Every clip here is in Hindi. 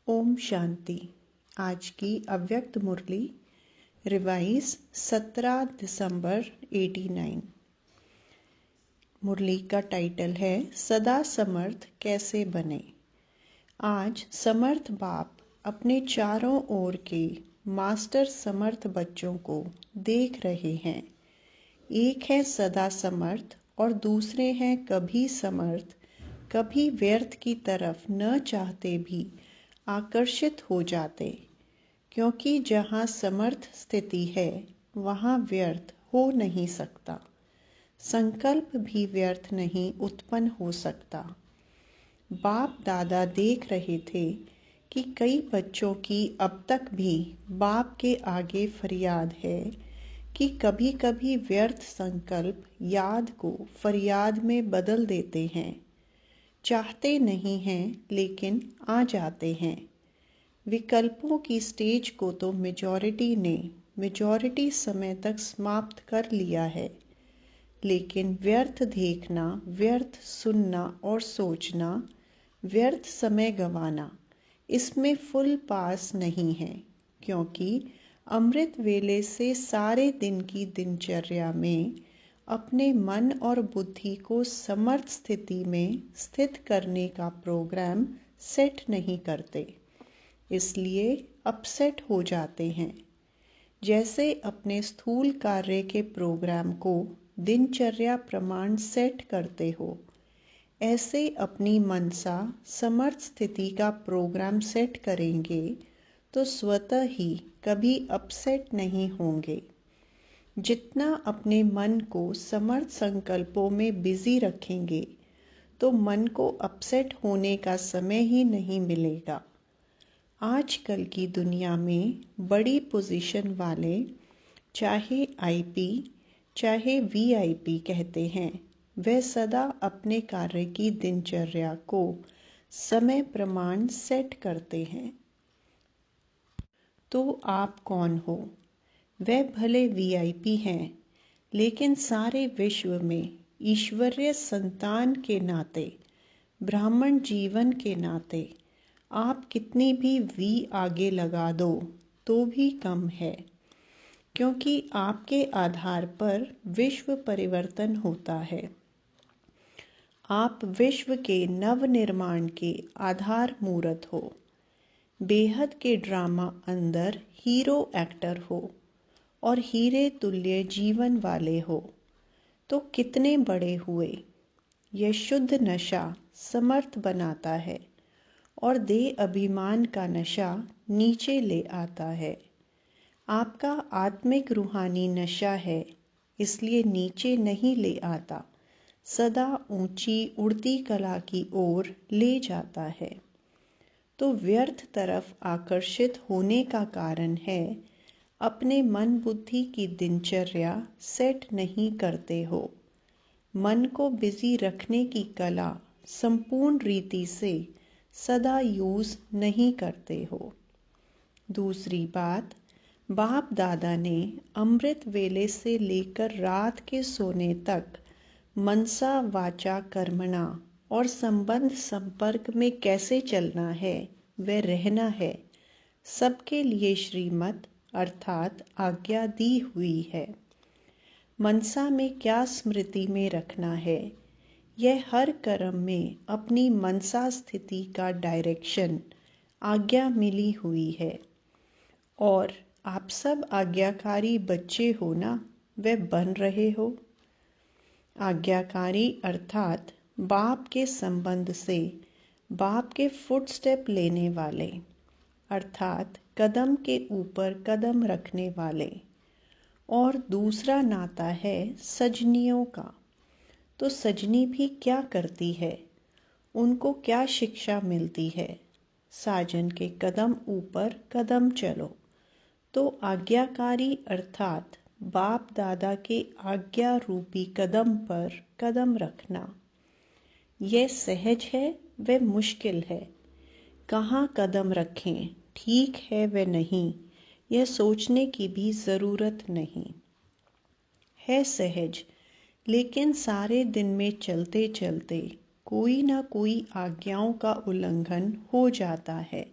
ओम शांति। आज की अव्यक्त मुरली रिवाइज 17 दिसंबर 89। मुरली का टाइटल है सदा समर्थ कैसे बने। आज समर्थ बाप अपने चारों ओर के मास्टर समर्थ बच्चों को देख रहे हैं। एक है सदा समर्थ और दूसरे हैं कभी समर्थ, कभी व्यर्थ की तरफ न चाहते भी आकर्षित हो जाते, क्योंकि जहाँ समर्थ स्थिति है वहाँ व्यर्थ हो नहीं सकता, संकल्प भी व्यर्थ नहीं उत्पन्न हो सकता। बाप दादा देख रहे थे कि कई बच्चों की अब तक भी बाप के आगे फरियाद है कि कभी कभी व्यर्थ संकल्प याद को फरियाद में बदल देते हैं। चाहते नहीं हैं लेकिन आ जाते हैं। विकल्पों की स्टेज को तो मेजॉरिटी समय तक समाप्त कर लिया है, लेकिन व्यर्थ देखना, व्यर्थ सुनना और सोचना, व्यर्थ समय गंवाना, इसमें फुल पास नहीं है, क्योंकि अमृत वेले से सारे दिन की दिनचर्या में अपने मन और बुद्धि को समर्थ स्थिति में स्थित करने का प्रोग्राम सेट नहीं करते, इसलिए अपसेट हो जाते हैं। जैसे अपने स्थूल कार्य के प्रोग्राम को दिनचर्या प्रमाण सेट करते हो, ऐसे अपनी मनसा समर्थ स्थिति का प्रोग्राम सेट करेंगे तो स्वतः ही कभी अपसेट नहीं होंगे। जितना अपने मन को समर्थ संकल्पों में बिजी रखेंगे तो मन को अपसेट होने का समय ही नहीं मिलेगा। आजकल की दुनिया में बड़ी पोजीशन वाले, चाहे आईपी चाहे वीआईपी कहते हैं, वे सदा अपने कार्य की दिनचर्या को समय प्रमाण सेट करते हैं। तो आप कौन हो? वे भले वीआईपी हैं, लेकिन सारे विश्व में ईश्वरीय संतान के नाते, ब्राह्मण जीवन के नाते आप कितनी भी वी आगे लगा दो तो भी कम है, क्योंकि आपके आधार पर विश्व परिवर्तन होता है। आप विश्व के नव निर्माण के आधार मूर्त हो, बेहद के ड्रामा अंदर हीरो एक्टर हो और हीरे तुल्य जीवन वाले हो तो कितने बड़े हुए। यह शुद्ध नशा समर्थ बनाता है और देह अभिमान का नशा नीचे ले आता है। आपका आत्मिक रूहानी नशा है, इसलिए नीचे नहीं ले आता, सदा ऊंची उड़ती कला की ओर ले जाता है। तो व्यर्थ तरफ आकर्षित होने का कारण है अपने मन बुद्धि की दिनचर्या सेट नहीं करते हो। मन को बिजी रखने की कला संपूर्ण रीति से सदा यूज नहीं करते हो। दूसरी बात, बाप दादा ने अमृत वेले से लेकर रात के सोने तक मनसा वाचा कर्मणा और संबंध संपर्क में कैसे चलना है, वह रहना है, सबके लिए श्रीमत अर्थात आज्ञा दी हुई है। मनसा में क्या स्मृति में रखना है, यह हर कर्म में अपनी मनसा स्थिति का डायरेक्शन आज्ञा मिली हुई है। और आप सब आज्ञाकारी बच्चे हो ना, वे बन रहे हो। आज्ञाकारी अर्थात बाप के संबंध से बाप के फुटस्टेप लेने वाले, अर्थात कदम के ऊपर कदम रखने वाले। और दूसरा नाता है सजनियों का। तो सजनी भी क्या करती है, उनको क्या शिक्षा मिलती है? साजन के कदम ऊपर कदम चलो। तो आज्ञाकारी अर्थात बाप दादा के आज्ञा रूपी कदम पर कदम रखना, यह सहज है व मुश्किल है। कहाँ कदम रखें, ठीक है व नहीं, यह सोचने की भी ज़रूरत नहीं है। सहज, लेकिन सारे दिन में चलते चलते कोई ना कोई आज्ञाओं का उल्लंघन हो जाता है।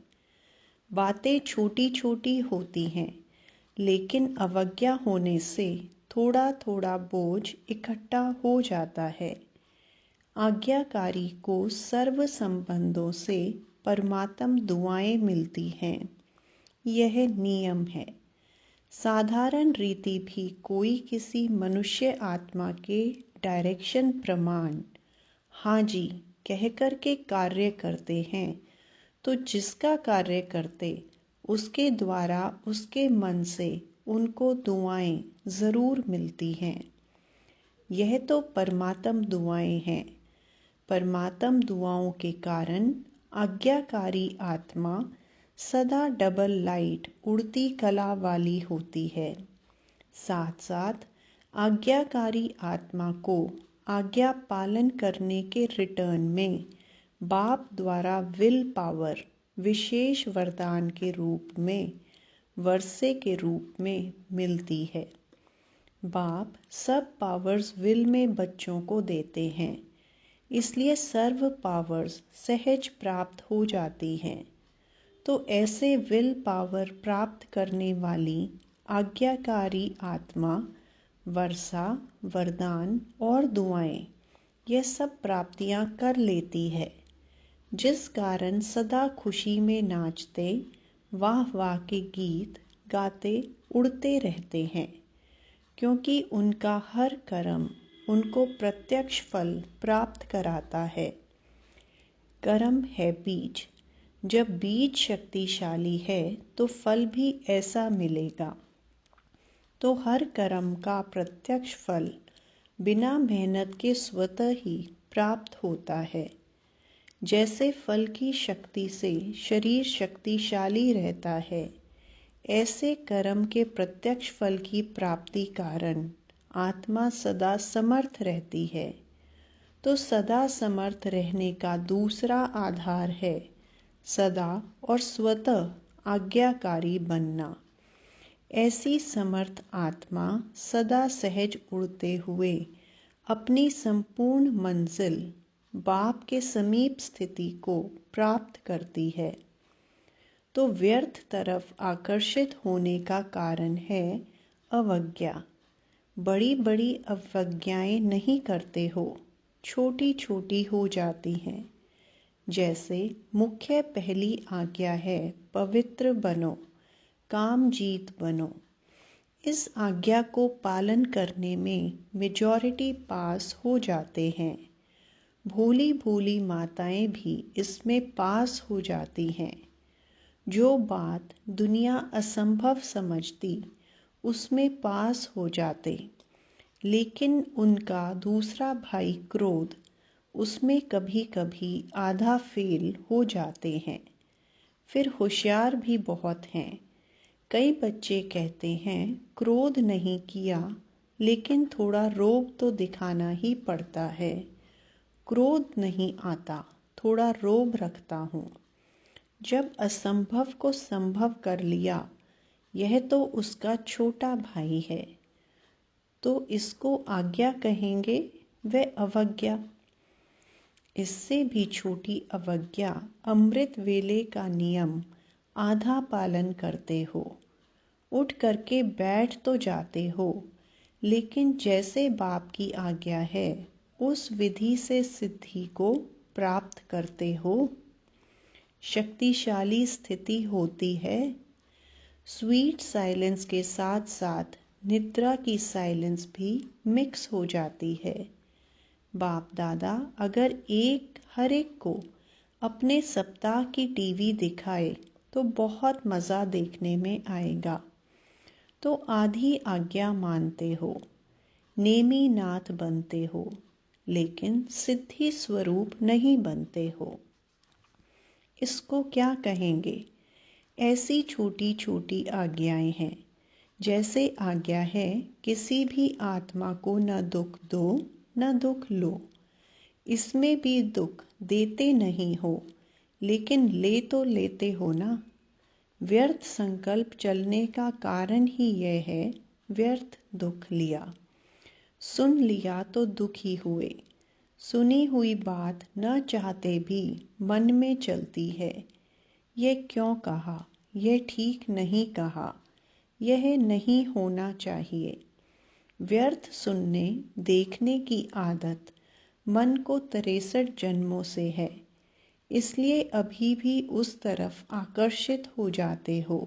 बातें छोटी छोटी होती हैं, लेकिन अवज्ञा होने से थोड़ा थोड़ा बोझ इकट्ठा हो जाता है। आज्ञाकारी को सर्व संबंधों से परमात्म दुआएं मिलती हैं। यह नियम है। साधारण रीति भी कोई किसी मनुष्य आत्मा के डायरेक्शन प्रमाण हाँ जी कहकर के कार्य करते हैं, तो जिसका कार्य करते उसके द्वारा उसके मन से उनको दुआएं जरूर मिलती हैं। यह तो परमात्म दुआएं हैं। परमात्म दुआओं के कारण आज्ञाकारी आत्मा सदा डबल लाइट उड़ती कला वाली होती है। साथ साथ आज्ञाकारी आत्मा को आज्ञा पालन करने के रिटर्न में बाप द्वारा विल पावर विशेष वरदान के रूप में वर्षे के रूप में मिलती है। बाप सब पावर्स विल में बच्चों को देते हैं, इसलिए सर्व पावर्स सहज प्राप्त हो जाती हैं। तो ऐसे विल पावर प्राप्त करने वाली आज्ञाकारी आत्मा वर्षा, वरदान और दुआएं यह सब प्राप्तियां कर लेती है, जिस कारण सदा खुशी में नाचते वाह वाह के गीत गाते उड़ते रहते हैं, क्योंकि उनका हर कर्म उनको प्रत्यक्ष फल प्राप्त कराता है। कर्म है बीज। जब बीज शक्तिशाली है तो फल भी ऐसा मिलेगा। तो हर कर्म का प्रत्यक्ष फल बिना मेहनत के स्वतः ही प्राप्त होता है। जैसे फल की शक्ति से शरीर शक्तिशाली रहता है, ऐसे कर्म के प्रत्यक्ष फल की प्राप्ति कारण आत्मा सदा समर्थ रहती है। तो सदा समर्थ रहने का दूसरा आधार है सदा और स्वतः आज्ञाकारी बनना। ऐसी समर्थ आत्मा सदा सहज उड़ते हुए अपनी संपूर्ण मंजिल बाप के समीप स्थिति को प्राप्त करती है। तो व्यर्थ तरफ आकर्षित होने का कारण है अवज्ञा। बड़ी बड़ी अवज्ञाएं नहीं करते हो, छोटी छोटी हो जाती हैं। जैसे मुख्य पहली आज्ञा है पवित्र बनो, काम जीत बनो। इस आज्ञा को पालन करने में मेजॉरिटी पास हो जाते हैं। भोली भोली माताएं भी इसमें पास हो जाती हैं। जो बात दुनिया असंभव समझती उसमें पास हो जाते, लेकिन उनका दूसरा भाई क्रोध उसमें कभी कभी आधा फेल हो जाते हैं। फिर होशियार भी बहुत हैं। कई बच्चे कहते हैं क्रोध नहीं किया, लेकिन थोड़ा रोब तो दिखाना ही पड़ता है। क्रोध नहीं आता, थोड़ा रोब रखता हूँ। जब असंभव को संभव कर लिया, यह तो उसका छोटा भाई है, तो इसको आज्ञा कहेंगे व अवज्ञा। इससे भी छोटी अवज्ञा अमृत वेले का नियम आधा पालन करते हो। उठ करके बैठ तो जाते हो, लेकिन जैसे बाप की आज्ञा है उस विधि से सिद्धि को प्राप्त करते हो। शक्तिशाली स्थिति होती है। स्वीट साइलेंस के साथ साथ निद्रा की साइलेंस भी मिक्स हो जाती है। बाप दादा अगर हर एक को अपने सप्ताह की टीवी दिखाए तो बहुत मज़ा देखने में आएगा। तो आधी आज्ञा मानते हो, नेमी नाथ बनते हो, लेकिन सिद्धि स्वरूप नहीं बनते हो। इसको क्या कहेंगे? ऐसी छोटी छोटी आज्ञाएं हैं। जैसे आज्ञा है किसी भी आत्मा को न दुख दो न दुख लो। इसमें भी दुख देते नहीं हो, लेकिन ले तो लेते हो ना। व्यर्थ संकल्प चलने का कारण ही यह है, व्यर्थ दुख लिया। सुन लिया तो दुखी हुए। सुनी हुई बात न चाहते भी मन में चलती है। ये क्यों कहा, यह ठीक नहीं कहा, यह नहीं होना चाहिए। व्यर्थ सुनने देखने की आदत मन को 63 जन्मों से है, इसलिए अभी भी उस तरफ आकर्षित हो जाते हो।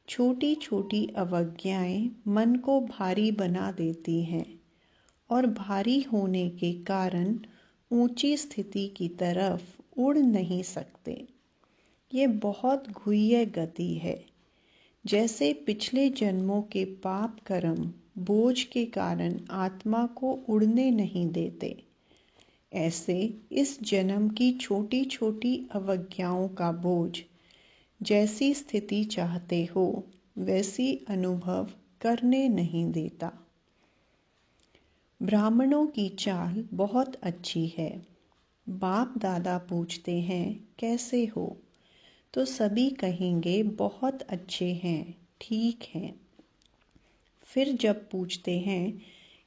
छोटी छोटी अवज्ञाएं मन को भारी बना देती हैं और भारी होने के कारण ऊंची स्थिति की तरफ उड़ नहीं सकते। ये बहुत गुह्य गति है। जैसे पिछले जन्मों के पाप कर्म बोझ के कारण आत्मा को उड़ने नहीं देते, ऐसे इस जन्म की छोटी छोटी अवज्ञाओं का बोझ जैसी स्थिति चाहते हो वैसी अनुभव करने नहीं देता। ब्राह्मणों की चाल बहुत अच्छी है। बाप दादा पूछते हैं कैसे हो, तो सभी कहेंगे बहुत अच्छे हैं, ठीक हैं। फिर जब पूछते हैं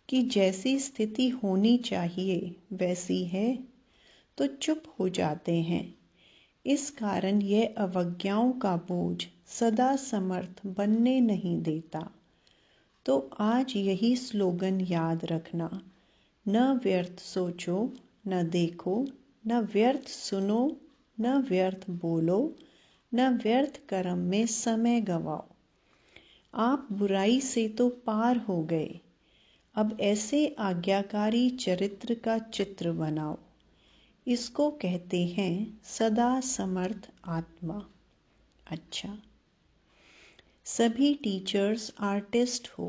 कि जैसी स्थिति होनी चाहिए वैसी है, तो चुप हो जाते हैं। इस कारण यह अवज्ञाओं का बोझ सदा समर्थ बनने नहीं देता। तो आज यही स्लोगन याद रखना, न व्यर्थ सोचो, न देखो, न व्यर्थ सुनो, न व्यर्थ बोलो, न व्यर्थ कर्म में समय गवाओ। आप बुराई से तो पार हो गए, अब ऐसे आज्ञाकारी चरित्र का चित्र बनाओ। इसको कहते हैं सदा समर्थ आत्मा। अच्छा, सभी टीचर्स आर्टिस्ट हो,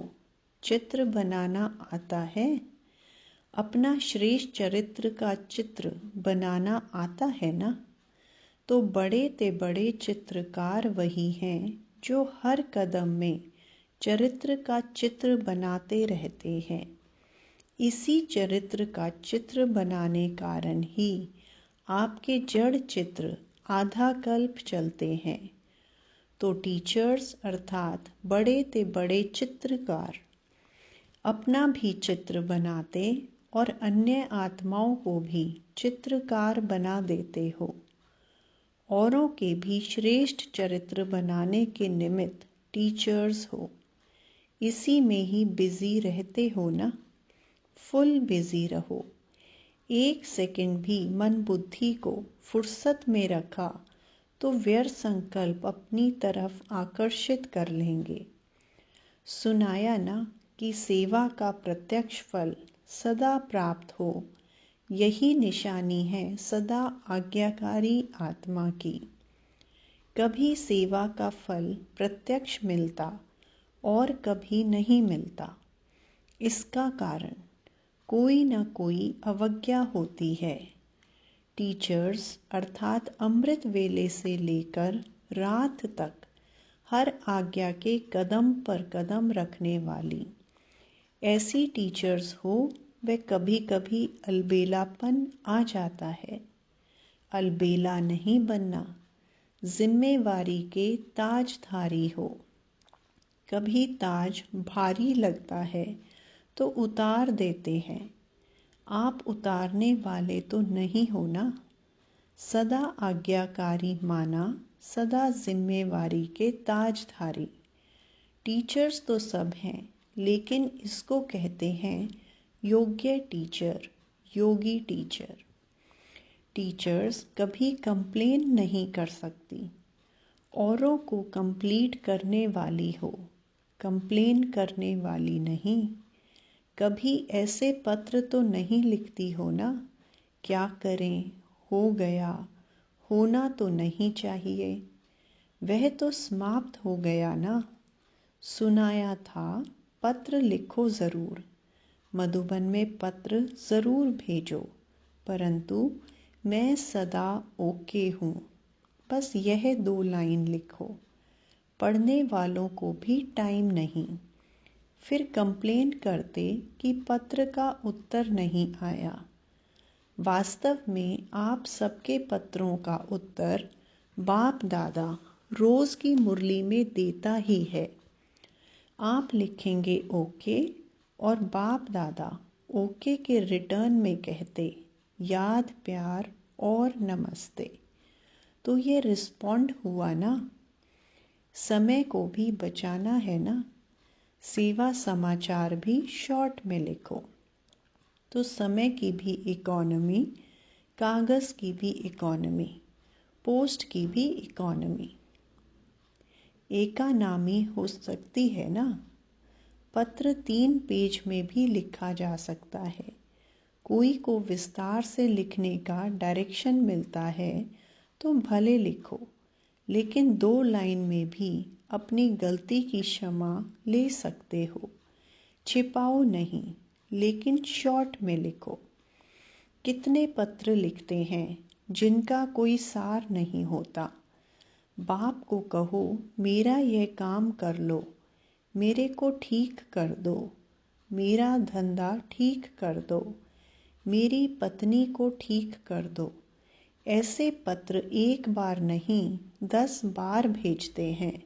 चित्र बनाना आता है? अपना श्रेष्ठ चरित्र का चित्र बनाना आता है ना? तो बड़े ते बड़े चित्रकार वही हैं जो हर कदम में चरित्र का चित्र बनाते रहते हैं। इसी चरित्र का चित्र बनाने कारण ही आपके जड़ चित्र आधा कल्प चलते हैं। तो टीचर्स अर्थात बड़े ते बड़े चित्रकार अपना भी चित्र बनाते और अन्य आत्माओं को भी चित्रकार बना देते हो। औरों के भी श्रेष्ठ चरित्र बनाने के निमित्त टीचर्स हो। इसी में ही बिजी रहते हो ना? फुल बिजी रहो। एक सेकंड भी मन बुद्धि को फुर्सत में रखा तो व्यर्थ संकल्प अपनी तरफ आकर्षित कर लेंगे। सुनाया ना कि सेवा का प्रत्यक्ष फल सदा प्राप्त हो, यही निशानी है सदा आज्ञाकारी आत्मा की। कभी सेवा का फल प्रत्यक्ष मिलता और कभी नहीं मिलता। इसका कारण कोई न कोई अवज्ञा होती है। टीचर्स अर्थात अमृत वेले से लेकर रात तक हर आज्ञा के कदम पर कदम रखने वाली ऐसी टीचर्स हो, वे कभी कभी अलबेलापन आ जाता है। अलबेला नहीं बनना, जिम्मेवारी के ताजधारी हो। कभी ताज भारी लगता है तो उतार देते हैं। आप उतारने वाले तो नहीं हो ना? सदा आज्ञाकारी माना, सदा जिम्मेवारी के ताजधारी। टीचर्स तो सब हैं, लेकिन इसको कहते हैं योग्य टीचर, योगी टीचर। टीचर्स कभी कंप्लेन नहीं कर सकती। औरों को कंप्लीट करने वाली हो, कंप्लेन करने वाली नहीं। कभी ऐसे पत्र तो नहीं लिखती हो ना, क्या करें, हो गया, होना तो नहीं चाहिए, वह तो समाप्त हो गया ना। सुनाया था पत्र लिखो ज़रूर, मधुबन में पत्र ज़रूर भेजो, परंतु मैं सदा ओके हूँ, बस यह 2 लाइन लिखो। पढ़ने वालों को भी टाइम नहीं। फिर कंप्लेन करते कि पत्र का उत्तर नहीं आया। वास्तव में आप सबके पत्रों का उत्तर बाप दादा रोज़ की मुरली में देता ही है। आप लिखेंगे ओके और बाप दादा ओके के रिटर्न में कहते याद, प्यार और नमस्ते। तो ये रिस्पॉन्ड हुआ ना। समय को भी बचाना है ना। सेवा समाचार भी शॉर्ट में लिखो। तो समय की भी इकोनॉमी, कागज़ की भी इकोनॉमी, पोस्ट की भी इकोनॉमी। एकानामी हो सकती है ना। पत्र 3 पेज में भी लिखा जा सकता है। कोई को विस्तार से लिखने का डायरेक्शन मिलता है तो भले लिखो, लेकिन 2 लाइन में भी अपनी गलती की क्षमा ले सकते हो। छिपाओ नहीं, लेकिन शॉर्ट में लिखो। कितने पत्र लिखते हैं जिनका कोई सार नहीं होता। बाप को कहो, मेरा यह काम कर लो, मेरे को ठीक कर दो, मेरा धंधा ठीक कर दो, मेरी पत्नी को ठीक कर दो। ऐसे पत्र एक बार नहीं 10 बार भेजते हैं।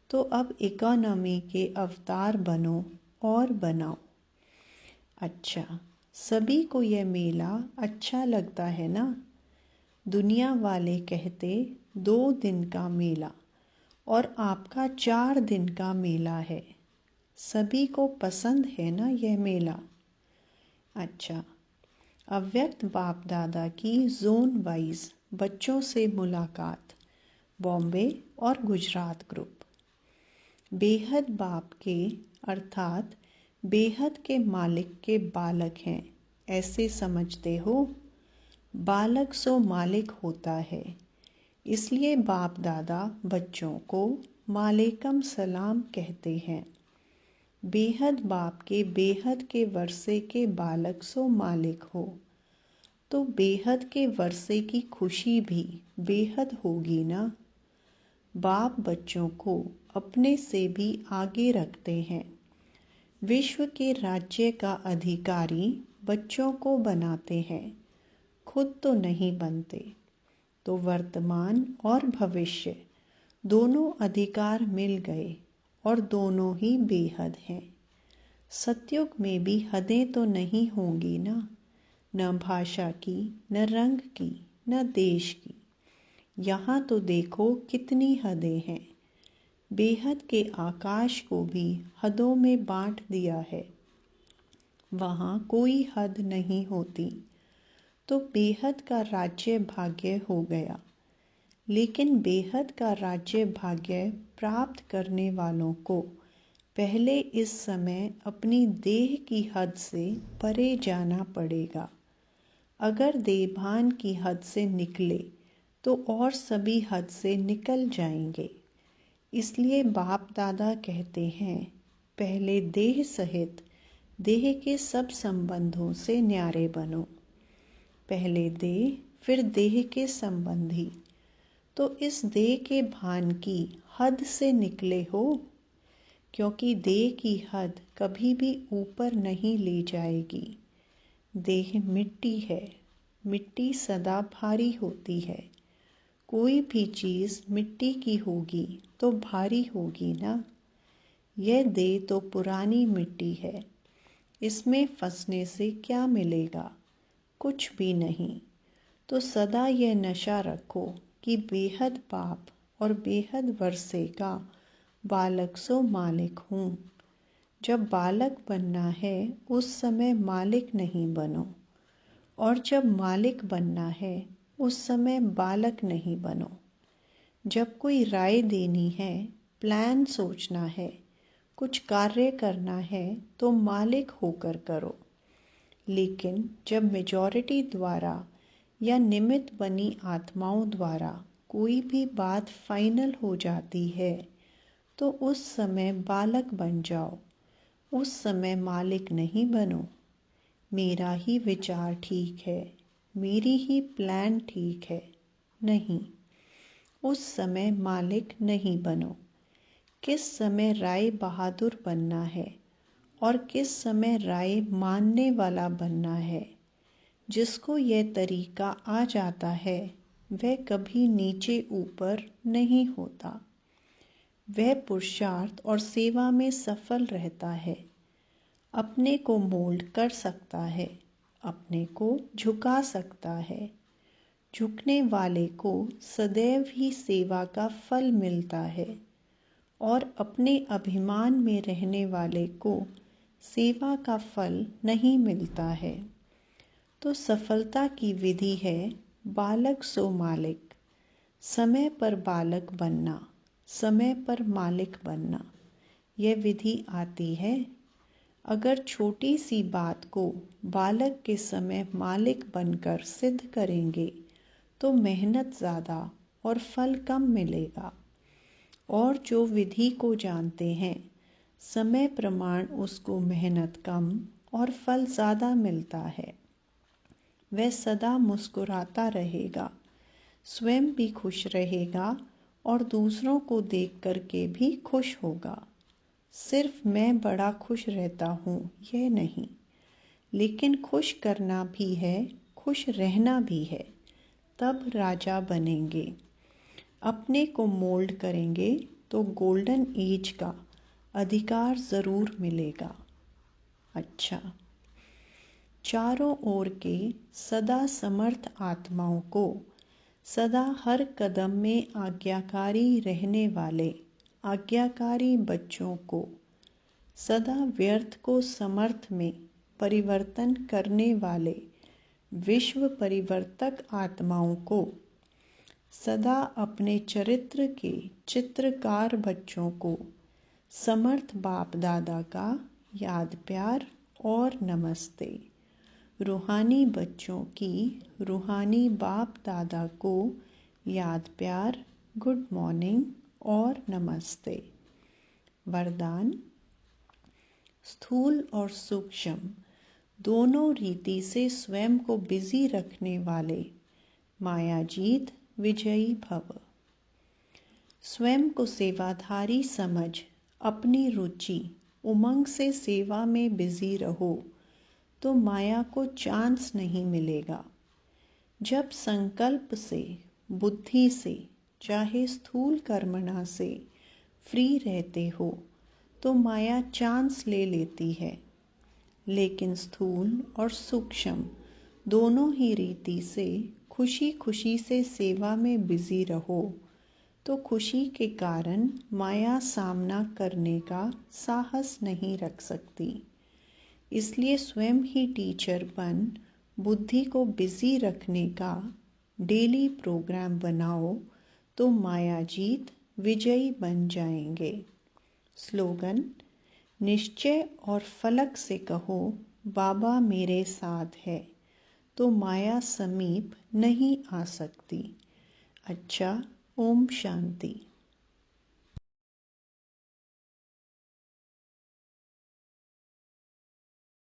तो अब इकोनॉमी के अवतार बनो और बनाओ। अच्छा, सभी को यह मेला अच्छा लगता है ना। दुनिया वाले कहते 2 दिन का मेला और आपका 4 दिन का मेला है। सभी को पसंद है ना यह मेला। अच्छा, अव्यक्त बाप दादा की जोन वाइज बच्चों से मुलाकात, बॉम्बे और गुजरात ग्रुप। बेहद बाप के अर्थात बेहद के मालिक के बालक हैं, ऐसे समझते हो। बालक सो मालिक होता है, इसलिए बाप दादा बच्चों को मालेकम सलाम कहते हैं। बेहद बाप के बेहद के वर्षे के बालक सो मालिक हो, तो बेहद के वर्षे की खुशी भी बेहद होगी ना। बाप बच्चों को अपने से भी आगे रखते हैं। विश्व के राज्य का अधिकारी बच्चों को बनाते हैं, खुद तो नहीं बनते। तो वर्तमान और भविष्य दोनों अधिकार मिल गए और दोनों ही बेहद हैं। सतयुग में भी हदें तो नहीं होंगी ना, न भाषा की, न रंग की, न देश की। यहाँ तो देखो कितनी हदें हैं। बेहद के आकाश को भी हदों में बांट दिया है, वहाँ कोई हद नहीं होती। तो बेहद का राज्य भाग्य हो गया। लेकिन बेहद का राज्य भाग्य प्राप्त करने वालों को पहले इस समय अपनी देह की हद से परे जाना पड़ेगा। अगर देहभान की हद से निकले तो और सभी हद से निकल जाएंगे। इसलिए बाप दादा कहते हैं, पहले देह सहित देह के सब संबंधों से न्यारे बनो। पहले देह फिर देह के संबंधी। तो इस देह के भान की हद से निकले हो, क्योंकि देह की हद कभी भी ऊपर नहीं ले जाएगी। देह मिट्टी है, मिट्टी सदा भारी होती है। कोई भी चीज़ मिट्टी की होगी तो भारी होगी ना। यह देह तो पुरानी मिट्टी है, इसमें फंसने से क्या मिलेगा, कुछ भी नहीं। तो सदा यह नशा रखो कि बेहद बाप और बेहद वर्षे का बालक सो मालिक हूँ। जब बालक बनना है उस समय मालिक नहीं बनो, और जब मालिक बनना है उस समय बालक नहीं बनो। जब कोई राय देनी है, प्लान सोचना है, कुछ कार्य करना है तो मालिक होकर करो। लेकिन जब मेजॉरिटी द्वारा या निमित्त बनी आत्माओं द्वारा कोई भी बात फाइनल हो जाती है तो उस समय बालक बन जाओ, उस समय मालिक नहीं बनो। मेरा ही विचार ठीक है, मेरी ही प्लान ठीक है, नहीं, उस समय मालिक नहीं बनो। किस समय राय बहादुर बनना है और किस समय राय मानने वाला बनना है। जिसको यह तरीका आ जाता है वह कभी नीचे ऊपर नहीं होता। वह पुरुषार्थ और सेवा में सफल रहता है। अपने को मोल्ड कर सकता है, अपने को झुका सकता है। झुकने वाले को सदैव ही सेवा का फल मिलता है। और अपने अभिमान में रहने वाले को सेवा का फल नहीं मिलता है। तो सफलता की विधि है बालक सो मालिक, समय पर बालक बनना, समय पर मालिक बनना। यह विधि आती है। अगर छोटी सी बात को बालक के समय मालिक बनकर सिद्ध करेंगे तो मेहनत ज़्यादा और फल कम मिलेगा। और जो विधि को जानते हैं, समय प्रमाण उसको मेहनत कम और फल ज़्यादा मिलता है। वह सदा मुस्कुराता रहेगा, स्वयं भी खुश रहेगा और दूसरों को देख कर के भी खुश होगा। सिर्फ मैं बड़ा खुश रहता हूँ यह नहीं, लेकिन खुश करना भी है, खुश रहना भी है, तब राजा बनेंगे। अपने को मोल्ड करेंगे तो गोल्डन एज का अधिकार ज़रूर मिलेगा। अच्छा, चारों ओर के सदा समर्थ आत्माओं को, सदा हर कदम में आज्ञाकारी रहने वाले आज्ञाकारी बच्चों को, सदा व्यर्थ को समर्थ में परिवर्तन करने वाले विश्व परिवर्तक आत्माओं को, सदा अपने चरित्र के चित्रकार बच्चों को समर्थ बाप दादा का याद प्यार और नमस्ते। रूहानी बच्चों की रूहानी बाप दादा को याद प्यार, गुड मॉर्निंग और नमस्ते। वरदान: स्थूल और सूक्ष्म दोनों रीति से स्वयं को बिजी रखने वाले मायाजीत विजयी भव। स्वयं को सेवाधारी समझ अपनी रुचि उमंग से सेवा में बिजी रहो तो माया को चांस नहीं मिलेगा। जब संकल्प से, बुद्धि से, चाहे स्थूल कर्मणा से फ्री रहते हो तो माया चांस ले लेती है। लेकिन स्थूल और सूक्ष्म दोनों ही रीति से खुशी खुशी से सेवा में बिजी रहो तो खुशी के कारण माया सामना करने का साहस नहीं रख सकती। इसलिए स्वयं ही टीचर बन बुद्धि को बिजी रखने का डेली प्रोग्राम बनाओ तो मायाजीत विजयी बन जाएंगे। स्लोगन: निश्चय और फलक से कहो बाबा मेरे साथ है तो माया समीप नहीं आ सकती। अच्छा, ओम शांति।